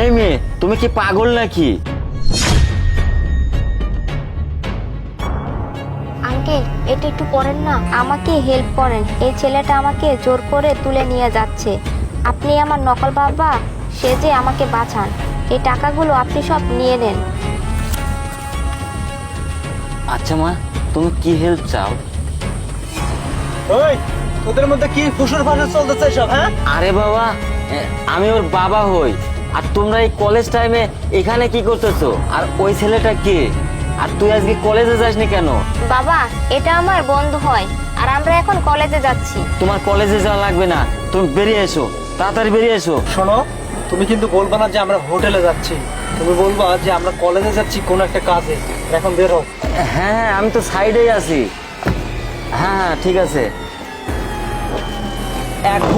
এই মেয়ে, তুমি কি পাগল নাকি? আঙ্কেল, এটা একটু করেন না, আমাকে হেল্প করেন। এই ছেলেটা আমাকে জোর করে তুলে নিয়ে যাচ্ছে। আপনি আমার নকল বাবা সেজে আমাকে বাঁচান। এই টাকাগুলো আপনি সব নিয়ে নেন। আচ্ছা মা, তুমি কি হেল্প চাও? ওই, তোদের মধ্যে কি ফুসুর ফাসুর চলতেছে সব? হ্যাঁ, আরে বাবা, আমি ওর বাবা হই। আর তোমরা এই কলেজ টাইমে এখানে কি করতেছো? আর ওই ছেলেটা কে? আর তুই আজকে কলেজে যাসনি কেন? বাবা, এটা আমার বন্ধু হয়, আর আমরা এখন কলেজে যাচ্ছি। তোমার কলেজে যাওয়া লাগবে না, তুমি বেরিয়ে এসো, তাড়াতাড়ি বেরিয়ে এসো। শোনো, তুমি কিন্তু বলবা না যে আমরা হোটেলে যাচ্ছি, তুমি বলবা যে আমরা কলেজে যাচ্ছি কোনো একটা কাজে। এখন বের হও। হ্যাঁ হ্যাঁ, আমি তো সাইডেই আছি। হ্যাঁ হ্যাঁ, ঠিক আছে। এক